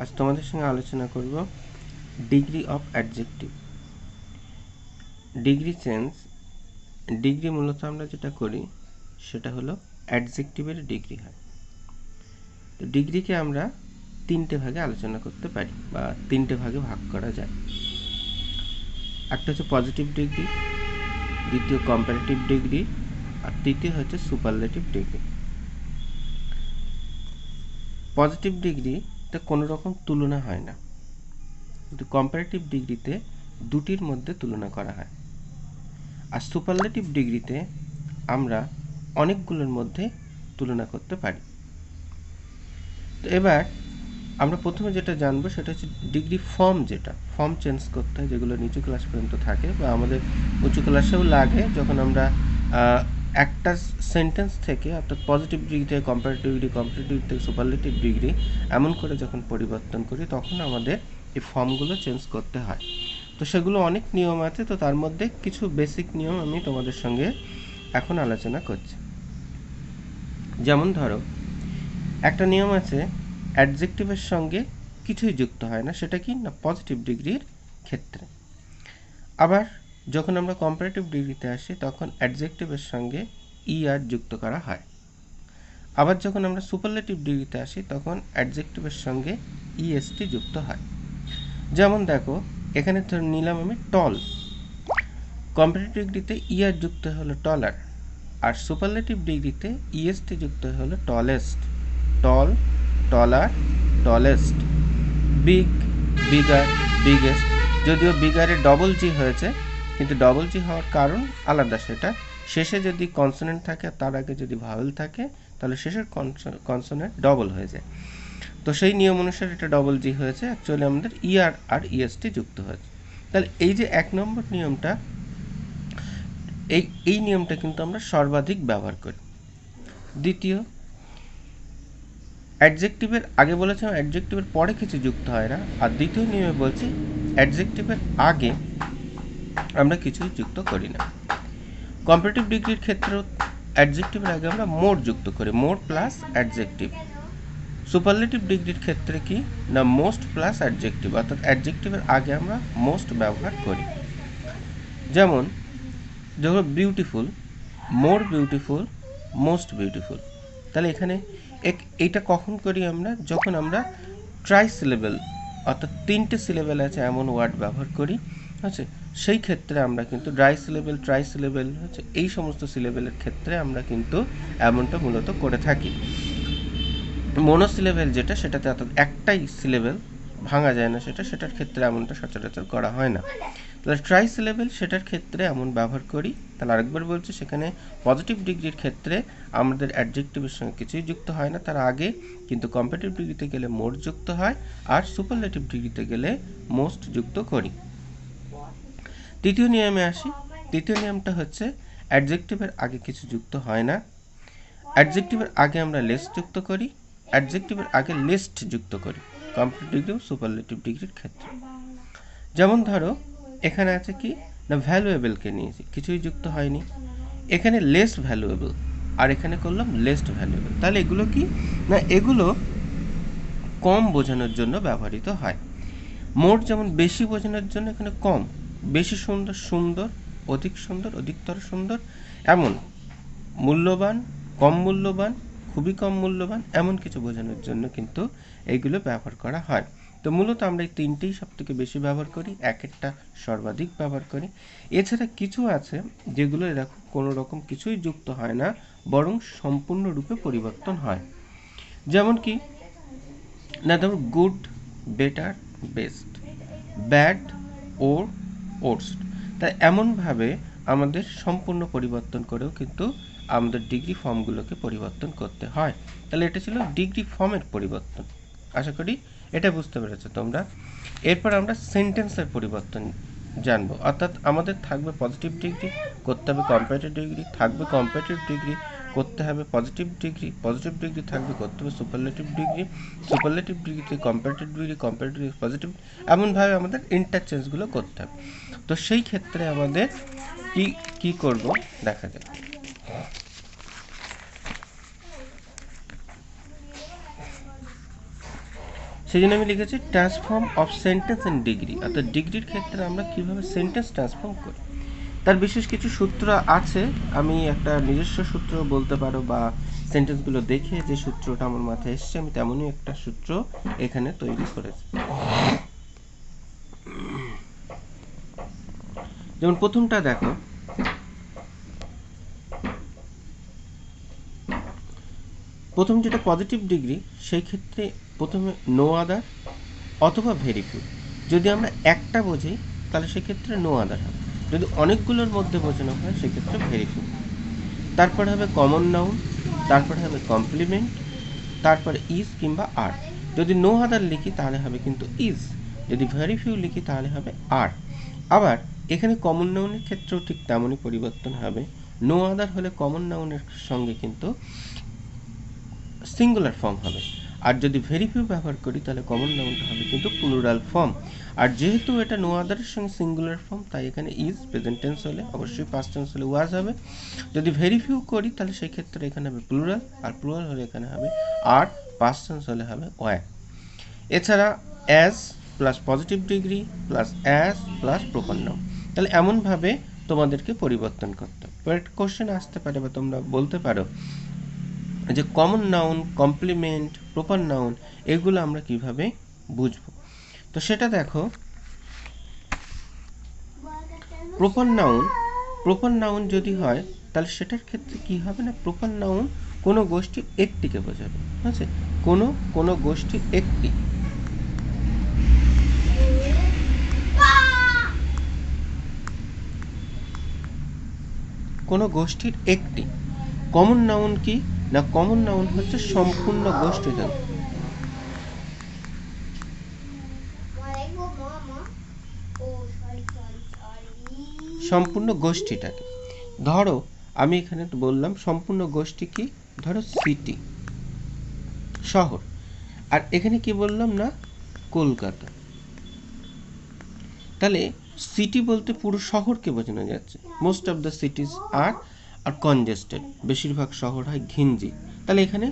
আজ তোমাদের সঙ্গে আলোচনা করব degree of adjective. Degree change, degree মূলত আমরা যেটা করি সেটা হলো অ্যাডজেক্টিভের ডিগ্রি হয়। তো ডিগ্রিকে আমরা তিনটে ভাগে আলোচনা করতে পারি বা তিনটে ভাগে ভাগ করা যায়। একটা হচ্ছে পজিটিভ ডিগ্রি, দ্বিতীয় কম্পারেটিভ ডিগ্রি, আর তৃতীয় হচ্ছে সুপারলেটিভ ডিগ্রি। পজিটিভ ডিগ্রিতে কোনো রকম তুলনা হয় না, কিন্তু কম্পারেটিভ ডিগ্রিতে দুটির মধ্যে তুলনা করা হয়। আর সুপারলেটিভ ডিগ্রিতে আমরা অনেকগুলোর মধ্যে তুলনা করতে পারি। তো এবার আমরা প্রথমে যেটা জানবো সেটা হচ্ছে ডিগ্রি ফর্ম, যেটা ফর্ম চেঞ্জ করতে হয়, যেগুলো নিচু ক্লাস পর্যন্ত থাকে বা আমাদের উঁচু ক্লাসেও লাগে। যখন আমরা একটা সেন্টেন্স থেকে অর্থাৎ পজিটিভ ডিগ্রি থেকে কম্পারেটিভ ডিগ্রি, কম্পারেটিভ থেকে সুপারলেটিভ ডিগ্রি এমন করে যখন পরিবর্তন করি তখন আমাদের এই ফর্মগুলো চেঞ্জ করতে হয়। তো সেগুলো অনেক নিয়ম আছে, তো তার মধ্যে কিছু বেসিক নিয়ম আমি তোমাদের সঙ্গে এখন আলোচনা করছি। যেমন ধরো, একটা নিয়ম আছে অ্যাডজেক্টিভের সঙ্গে কিছুই যুক্ত হয় না, সেটা কি না পজিটিভ ডিগ্রির ক্ষেত্রে। আবার যখন আমরা কম্পারেটিভ ডিগ্রিতে আসি তখন অ্যাডজেক্টিভের সঙ্গে আর যুক্ত করা হয়। আবার যখন আমরা সুপারলেটিভ ডিগ্রিতে আসি তখন অ্যাডজেক্টিভের সঙ্গে ইএসটি যুক্ত হয়। যেমন দেখো, এখানে ধরে নিলাম আমি টল, কম্পারেটিভ ডিগ্রিতে আর যুক্ত হলো টলার, আর সুপারলেটিভ ডিগ্রিতে ইএসটি যুক্ত হলো টলেস্ট। টল, টলার, টলেস্ট। Big, bigger, biggest. যদিও বিগারে ডবল জি হয়েছে, কিন্তু ডবল জি হওয়ার কারণ আলাদা। সেটা শেষে যদি কনসোনেন্ট থাকে তার আগে যদি ভাওয়েল থাকে তাহলে শেষের কনসোনেন্ট ডবল হয়ে যায়। তো সেই নিয়ম অনুসারে এটা ডবল জি হয়েছে, অ্যাকচুয়ালি আমাদের ইআর আর ইএসটি যুক্ত হয়েছে। তাহলে এই যে এক নম্বর নিয়মটা, এই নিয়মটা কিন্তু আমরা সর্বাধিক ব্যবহার করি। দ্বিতীয়, অ্যাডজেক্টিভের আগে বলেছিলাম অ্যাডজেক্টিভের পরে কিছু যুক্ত হয় না, আর দ্বিতীয় নিয়মে বলছি অ্যাডজেক্টিভের আগে আমরা কিছুই যুক্ত করি না। কম্পারেটিভ ডিগ্রির ক্ষেত্রেও অ্যাডজেক্টিভের আগে আমরা মোর যুক্ত করি, মোর প্লাস অ্যাডজেক্টিভ। সুপারলেটিভ ডিগ্রির ক্ষেত্রে কি না মোস্ট প্লাস অ্যাডজেক্টিভ, অর্থাৎ অ্যাডজেক্টিভের আগে আমরা মোস্ট ব্যবহার করি। যেমন যখন beautiful, more beautiful, most beautiful. তাহলে এখানে এইটা কখন করি আমরা? যখন আমরা ট্রাই সিলেবেল অর্থাৎ তিনটে সিলেবেল আছে এমন ওয়ার্ড ব্যবহার করি, আচ্ছা, সেই ক্ষেত্রে আমরা কিন্তু ড্রাই সিলেবেল, ট্রাই সিলেবেল হচ্ছে এই সমস্ত সিলেবেলের ক্ষেত্রে আমরা কিন্তু এমনটা মূলত করে থাকি। মনোসিলেবেল যেটা, সেটাতে একটাই সিলেবেল ভাঙা যায় না, সেটার ক্ষেত্রে এমনটা সচরাচর করা হয় না। তাহলে ট্রাই সিলেবেল সেটার ক্ষেত্রে এমন ব্যবহার করি। তাহলে আরেকবার বলছি, সেখানে পজিটিভ ডিগ্রির ক্ষেত্রে আমাদের অ্যাডজেক্টিভের সঙ্গে কিছুই যুক্ত হয় না তার আগে, কিন্তু কম্পারেটিভ ডিগ্রিতে গেলে মোর যুক্ত হয়, আর সুপারলেটিভ ডিগ্রিতে গেলে মোস্ট যুক্ত করি। তৃতীয় নিয়মে আসি। তৃতীয় নিয়মটা হচ্ছে অ্যাডজেক্টিভের আগে কিছু যুক্ত হয় না। অ্যাডজেক্টিভের আগে আমরা লেস যুক্ত করি, অ্যাডজেক্টিভের আগে লিস্ট যুক্ত করি কম্পারেটিভ ডিগ্রি, সুপারলেটিভ ডিগ্রির ক্ষেত্রে। যেমন ধরো, এখানে আছে কি না ভ্যালুয়েবলকে নিয়েছি, কিছুই যুক্ত হয়নি। এখানে লেস ভ্যালুয়েবল, আর এখানে করলাম লেস্ট ভ্যালুয়েবল। তাহলে এগুলো কি না, এগুলো কম বোঝানোর জন্য ব্যবহৃত হয়। মোর যেমন বেশি বোঝানোর জন্য, এখানে কম। বেশি সুন্দর, সুন্দর, অধিক সুন্দর, অধিকতর সুন্দর, এমন মূল্যবান, কম মূল্যবান, খুবই কম মূল্যবান, এমন কিছু বোঝানোর জন্য কিন্তু এইগুলো ব্যবহার করা হয়। তো মূলত আমরা এই তিনটেই সব থেকে বেশি ব্যবহার করি, এক একটা সর্বাধিক ব্যবহার করি। এছাড়া কিছু আছে যেগুলো এরকম কোনো রকম কিছুই যুক্ত হয় না, বরং সম্পূর্ণরূপে পরিবর্তন হয়। যেমন কি না, ধরো গুড, বেটার, বেস্ট, ব্যাড, ওর, ওর্স্ট। তাই এমনভাবে আমাদের সম্পূর্ণ পরিবর্তন করেও কিন্তু আমাদের ডিগ্রি ফর্মগুলোকে পরিবর্তন করতে হয়। তাহলে এটা ছিল ডিগ্রি ফর্মের পরিবর্তন। আশা করি এটা বুঝতে পেরেছো তোমরা। এরপর আমরা সেন্টেন্সের পরিবর্তন জানবো, অর্থাৎ আমাদের থাকবে পজিটিভ ডিগ্রি, করতে হবে কম্পারেটিভ ডিগ্রি, থাকবে কম্পারেটিভ ডিগ্রি, করতে হবে পজিটিভ ডিগ্রি, পজিটিভ ডিগ্রি থাকবে, করতে হবে সুপারলেটিভ ডিগ্রি, সুপারলেটিভ ডিগ্রিতে comparative degree, comparative degree positive, এমনভাবে আমাদের ইন্টারচেঞ্জগুলো করতে হবে। তো সেই ক্ষেত্রে আমাদের কি করব দেখা যাক। সেই জন্য আমি লিখেছি transform of sentence in degree, অর্থাৎ ডিগ্রির ক্ষেত্রে আমরা কীভাবে সেন্টেন্স ট্রান্সফর্ম করি। তার বিশেষ কিছু সূত্র আছে, আমি একটা নিজস্ব সূত্র বলতে পারো, বা সেন্টেন্সগুলো দেখে যে সূত্রটা আমার মাথায় এসছে আমি তেমনই একটা সূত্র এখানে তৈরি করেছি। যেমন প্রথমটা দেখো, প্রথম যেটা পজিটিভ ডিগ্রি, সেই ক্ষেত্রে প্রথমে নো আদার অথবা ভেরি ফিউ। যদি আমরা একটা বোঝাই তাহলে সেক্ষেত্রে নো আদার হবে, যদি অনেকগুলোর মধ্যে বোঝানো হয় সেক্ষেত্রে ভেরি ফিউ। তারপরে হবে কমন নাউন, তারপরে হবে কমপ্লিমেন্ট, তারপরে ইজ কিংবা আর। যদি নো আদার লিখি তাহলে হবে কিন্তু ইজ, যদি ভেরি ফিউ লিখি তাহলে হবে আর। আবার এখানে কমন নাউনের ক্ষেত্রেও ঠিক তেমনই পরিবর্তন হবে। নো আদার হলে কমন নাউনের সঙ্গে কিন্তু সিঙ্গুলার ফর্ম হবে, আর যদি ভেরি ফিউ ব্যবহার করি তাহলে কমন নাউনটা হবে কিন্তু প্লুরাল ফর্ম। আর যেহেতু এটা নো আদারের সঙ্গে সিঙ্গুলার ফর্ম, তাই এখানে ইজ প্রেজেন্ট টেন্স হলে অবশ্যই পাস্ট টেন্স হলে ওয়াজ হবে। যদি ভেরি ফিউ করি তাহলে সেই ক্ষেত্রে এখানে হবে প্লুরাল, আর প্লুরাল হলে এখানে হবে আর, পাস্ট টেন্স হলে হবে ওয়ার। এছাড়া as plus positive degree plus as plus proper noun, তাহলে এমনভাবে তোমাদেরকে পরিবর্তন করতে হবে। একটা কোশ্চেন আসতে পারে বা তোমরা বলতে পারো যে common noun, complement, proper noun এগুলো আমরা কিভাবে বুঝবো। তো সেটা দেখো, প্রপার নাউন যদি হয় তাহলে সেটার ক্ষেত্রে কি হবে না, প্রপার নাউন কোনো গোষ্ঠীর একটিকে বোঝাবে, ঠিক আছে, কোনো গোষ্ঠীর একটি। কোনো গোষ্ঠীর একটি। কমন নাউন কি না, কমন নাউন হচ্ছে সম্পূর্ণ গোষ্ঠীটা, সম্পূর্ণ গোষ্ঠীটাকে। ধরো আমি এখানে বললাম সম্পূর্ণ গোষ্ঠী কি, ধরো সিটি শহর, আর এখানে কি বললাম না কলকাতা, তাহলে সিটি বলতে পুরো শহরকে বোঝানো যাচ্ছে। Most of the cities are congested, বেশিরভাগ শহর হয় ঘিঞ্জি। তাহলে এখানে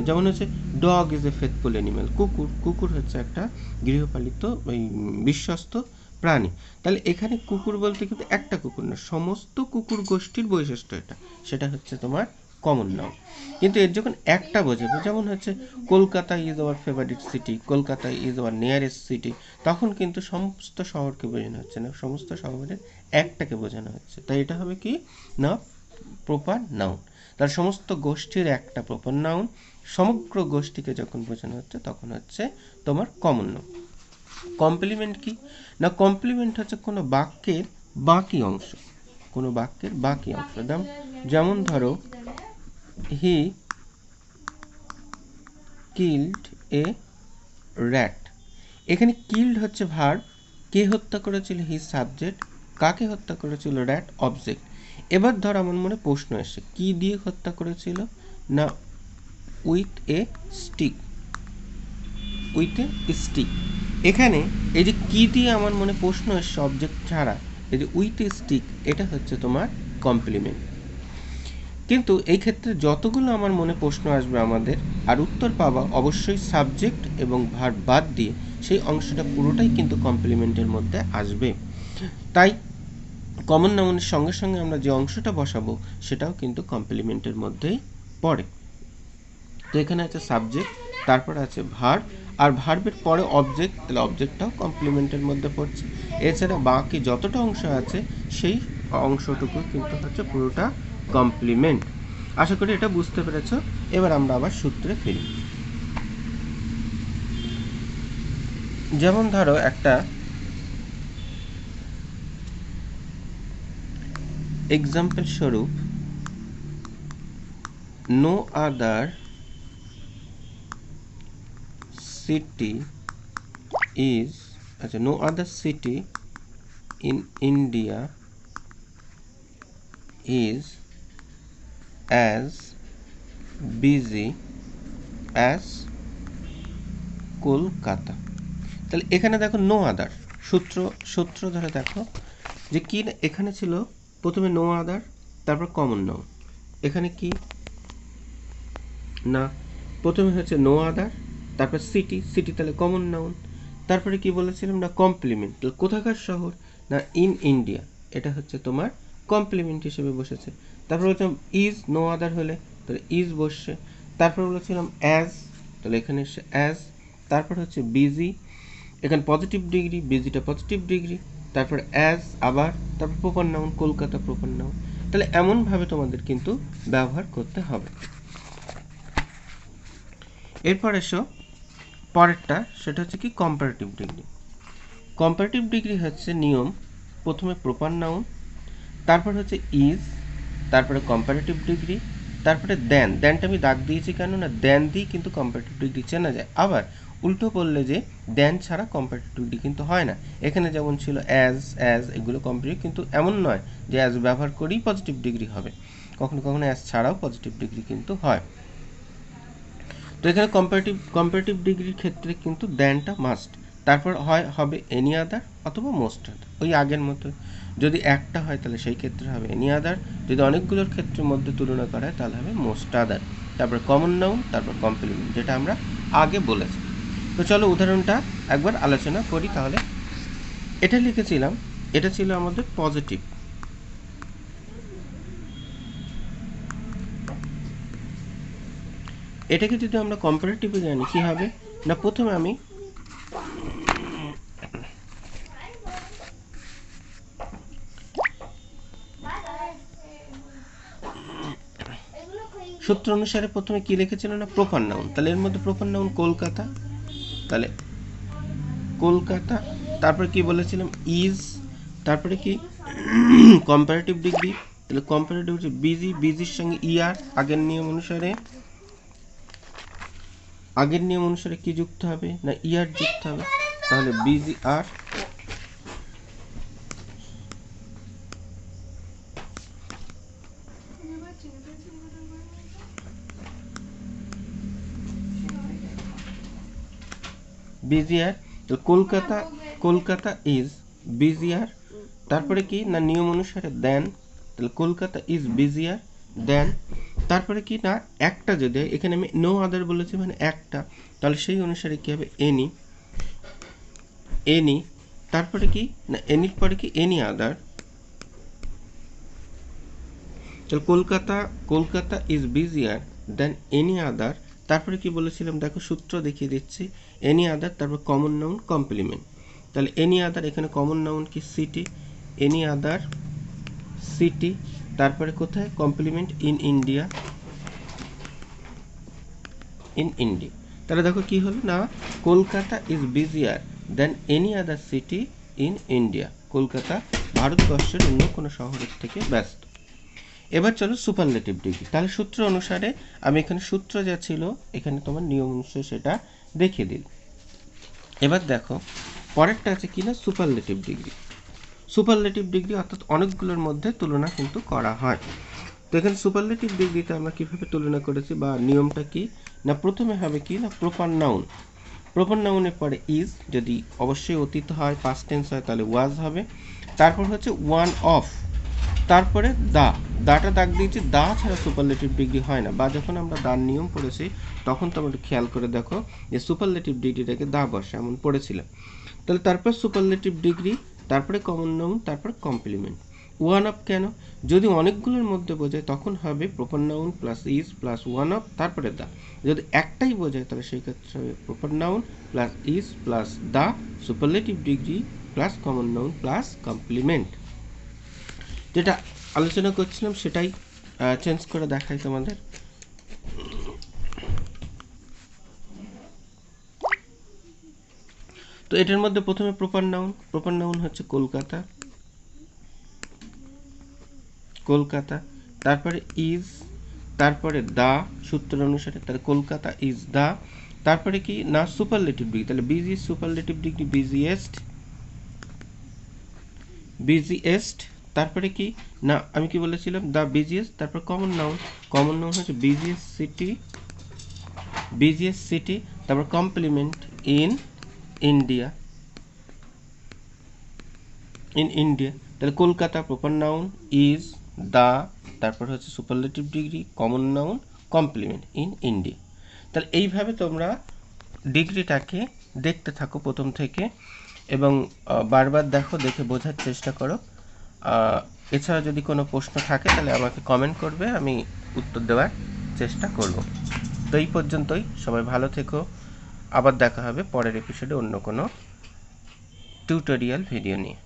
যেমন হচ্ছে dog is a faithful animal, কুকুর হচ্ছে একটা গৃহপালিত বিশ্বস্ত প্রাণী। তাহলে এখানে কুকুর বলতে কিন্তু একটা কুকুর না, সমস্ত কুকুর গোষ্ঠীর বৈশিষ্ট্য এটা, সেটা হচ্ছে তোমার কমন নাউন। কিন্তু এর যখন একটা বোঝাবে, যেমন হচ্ছে Kolkata is our favourite city, Kolkata is our nearest city, তখন কিন্তু সমস্ত শহরকে বোঝানো হচ্ছে না, সমস্ত শহরের একটাকে বোঝানো হচ্ছে। তাই এটা হবে কি না প্রপার নাউন। তার সমস্ত গোষ্ঠীর একটা প্রপার নাউন, সমগ্র গোষ্ঠীকে যখন বোঝানো হচ্ছে তখন হচ্ছে তোমার কমন নাউন। কমপ্লিমেন্ট কি না, কমপ্লিমেন্ট হচ্ছে কোনো বাক্যের বাকি অংশ, কোনো বাক্যের বাকি অংশ। যেমন ধরো হি কিল্ড এ র্যাট, এখানে কিল্ড হচ্ছে ভার্ব, কে হত্যা করেছিল হি সাবজেক্ট, কাকে হত্যা করেছিল র্যাট অবজেক্ট। এবার ধর আমার মনে প্রশ্ন এসে কি দিয়ে হত্যা করেছিল না with a stick, with a stick. এখানে এই যে কি দিয়ে আমার মনে প্রশ্ন এসছে অবজেক্ট ছাড়া, এই যে উইথ এ স্টিক, এটা হচ্ছে তোমার কমপ্লিমেন্ট। কিন্তু এই ক্ষেত্রে যতগুলো আমার মনে প্রশ্ন আসবে আমাদের আর উত্তর পাবা অবশ্যই সাবজেক্ট এবং ভার্ব বাদ দিয়ে, সেই অংশটা পুরোটাই কিন্তু কমপ্লিমেন্টের মধ্যে আসবে। তাই কমন নাউনের সঙ্গে সঙ্গে আমরা যে অংশটা বসাবো সেটাও কিন্তু কমপ্লিমেন্টের মধ্যেই পড়ে। তো এখানে আছে সাবজেক্ট, তারপর আছে ভার্ব, আর ভার্বের পরে অবজেক্ট, তাহলে অবজেক্টটাও কমপ্লিমেন্টের মধ্যে পড়ছে। এছাড়া বাকি যতটা অংশ আছে সেই অংশটুকু কিন্তু হচ্ছে পুরোটা কমপ্লিমেন্ট। আশা করি এটা বুঝতে পেরেছ। এবার আমরা আবার সূত্রে ফিরি। যেমন ধরো একটা এক্সাম্পল স্বরূপ, নো আদার সিটি ইজ, আচ্ছা, no other city in India is as busy as Kolkata. তাহলে এখানে দেখো নো আদার সূত্র ধরে দেখো যে কি, এখানে ছিল প্রথমে নো আদার, তারপর কমন নাউন। এখানে কি না, প্রথমে হচ্ছে নো আদার, তারপর সিটি, সিটি তাহলে কমন নাউন। তারপরে কি বলেছিলাম না কমপ্লিমেন্ট, তাহলে কোথাকার শহর না ইন ইন্ডিয়া, এটা হচ্ছে তোমার কমপ্লিমেন্ট হিসেবে বসেছে। তারপর বলছিলাম ইজ, নো আদার হলে তাহলে ইজ বসছে। তারপর বলেছিলাম অ্যাজ, তাহলে এখানে এসে অ্যাজ। তারপর হচ্ছে বিজি, এখানে পজিটিভ ডিগ্রি, বিজিটা পজিটিভ ডিগ্রি। তারপর অ্যাজ আবার, তারপর proper noun, Kolkata proper noun. তাহলে এমনভাবে তোমাদের কিন্তু ব্যবহার করতে হবে। এরপর এসো পরেরটা, সেটা হচ্ছে কি কম্পারেটিভ ডিগ্রি। কম্পারেটিভ ডিগ্রি হচ্ছে নিয়ম, প্রথমে প্রপার নাউন, তারপর হচ্ছে ইজ, তারপরে কম্পারেটিভ ডিগ্রি, তারপরে দেন। দেনটা আমি দাগ দিয়েছি কেন না দেন দিয়ে কিন্তু কম্পারেটিভ ডিগ্রি চেনা যায়। আবার উল্টো বললে যে দেন ছাড়া কম্পারেটিভ ডিগ্রি কিন্তু হয় না। এখানে যেমন ছিল অ্যাজ, অ্যাজ এগুলো কম্পারেটিভ, কিন্তু এমন নয় যে অ্যাজ ব্যবহার করেই পজিটিভ ডিগ্রি হবে, কখনো কখনো অ্যাজ ছাড়াও পজিটিভ ডিগ্রি কিন্তু হয়। তো এখানে কম্পারেটিভ ডিগ্রির ক্ষেত্রে কিন্তু দেনটা মাস্ট। তারপর হবে এনি আদার অথবা মোস্ট আদার, ওই আগের মতো। যদি একটা হয় তাহলে সেই ক্ষেত্রে হবে এনি আদার, যদি অনেকগুলোর ক্ষেত্রের মধ্যে তুলনা করা হয় তাহলে হবে মোস্ট আদার। তারপর কমন নাউন, তারপর কমপ্লিমেন্ট, যেটা আমরা আগে বলেছি। তো চলো উদাহরণটা একবার আলোচনা করি তাহলে। এটা লিখেছিলাম, এটা ছিল আমাদের পজিটিভ। এটাকে যদি আমরা কম্পারেটিভে জানি কি হবে না, প্রথমে আমি সূত্র অনুসারে প্রথমে কি লিখেছিল না প্রপার নাউন, তাহলে এর মধ্যে প্রপার নাউন কলকাতা, তাহলে কলকাতা। তারপরে কি বলেছিলাম ইজ, তারপরে কি কম্পারেটিভ ডিগ্রি, তাহলে কম্পারেটিভ হচ্ছে বিজি, বিজির সঙ্গে ইয়ার, আগের নিয়ম অনুসারে কি যুক্ত হবে না ইয়ার যুক্ত হবে, তাহলে বিজি আর। বিজিআর, তো কলকাতা ইজ বিজিআর। তারপরে কি না নিয়ম অনুসারে দেন, তাহলে কলকাতা ইজ বিজিআর দেন। তারপরে কি না একটা যদি এখানে আমি নো আদার বলেছি মানে একটা, তাহলে সেই অনুসারে কি হবে এনি। তারপরে কি না এনির পরে কি এনি আদার, তাহলে Kolkata is বিজিআর than any other. তারপরে কি বলেছিলাম দেখো সূত্র দেখিয়ে দিচ্ছি, এনি আদার, তারপর কমন নাউন কমপ্লিমেন্ট। তাহলে এনি আদার, এখানে কমন নাউন কি সিটি, এনি আদার সিটি। তারপরে কোথায় কমপ্লিমেন্ট ইন ইন্ডিয়া, তাহলে দেখো কি হলো না Kolkata is বিজিয়ার than any other city in India, Kolkata ভারতবর্ষের অন্য কোনো শহরের থেকে ব্যস্ত। এবার চলো সুপারলেটিভ ডিগ্রি। তাহলে সূত্র অনুসারে আমি এখানে সূত্র যা ছিল এখানে তোমার নিয়ম অনুসারে সেটা দেখিয়ে দিল। এবার দেখো পরেরটা আছে কি না সুপারলেটিভ ডিগ্রি। সুপারলেটিভ ডিগ্রি অর্থাৎ অনেকগুলোর মধ্যে তুলনা কিন্তু করা হয়। তো এখানে সুপারলেটিভ ডিগ্রিতে আমরা কিভাবে তুলনা করেছি বা নিয়মটা কি না প্রথমে হবে কি না প্রপার নাউনের পরে ইজ, যদি অবশ্যই অতীত হয় পাস্ট টেন্স হয় তাহলে ওয়াজ হবে। তারপর হচ্ছে ওয়ান অফ, তারপরে দাটা দাগ দিয়েছি, দা ছাড়া সুপারলেটিভ ডিগ্রি হয় না। বা যখন আমরা দার নিয়ম পড়েছি তখন তোমরা একটু খেয়াল করে দেখো যে সুপারলেটিভ ডিগ্রিটাকে দা বসে এমন পড়েছিলাম। তাহলে তারপর সুপারলেটিভ ডিগ্রি, তারপরে কমন নাউন, তারপর কমপ্লিমেন্ট। ওয়ান অফ কেন, যদি অনেকগুলোর মধ্যে বোঝায় তখন হবে proper noun plus is plus one of তারপরে দা। যদি একটাই বোঝায় তাহলে সেই ক্ষেত্রে হবে proper noun plus is plus the superlative degree plus common noun plus complement. যেটা আলোচনা করছিলাম সেটাই চেঞ্জ করে দেখাই তোমাদের। তো এটার মধ্যে প্রথমে প্রপার নাউন হচ্ছে কলকাতা, তারপরে ইজ, তারপরে দা সূত্র অনুসারে, তাহলে কলকাতা ইজ দা। তারপরে কি না সুপারলেটিভ ডিগ্রি, তাহলে বিজি সুপারলেটিভ ডিগ্রি বিজিয়েস্ট। তারপরে কি না আমি কি বলেছিলাম দা বিজিয়েস্ট। তারপর কমন নাউন হচ্ছে বিজিয়েস্ট সিটি। তারপর কমপ্লিমেন্ট ইন ইন্ডিয়া, তাহলে Kolkata proper noun is the, তারপর হচ্ছে superlative degree common noun complement in India. তাহলে এইভাবে তোমরা ডিগ্রিটাকে দেখতে থাকো প্রথম থেকে এবং বারবার দেখো, দেখে বোঝার চেষ্টা করো। এছাড়া যদি কোনো প্রশ্ন থাকে তাহলে আমাকে কমেন্ট করবে, আমি উত্তর দেওয়ার চেষ্টা করব। তো এই পর্যন্তই, সবাই ভালো থেকো। আবার দেখা হবে পরের এপিসোডে অন্য কোনো টিউটোরিয়াল ভিডিও নিয়ে।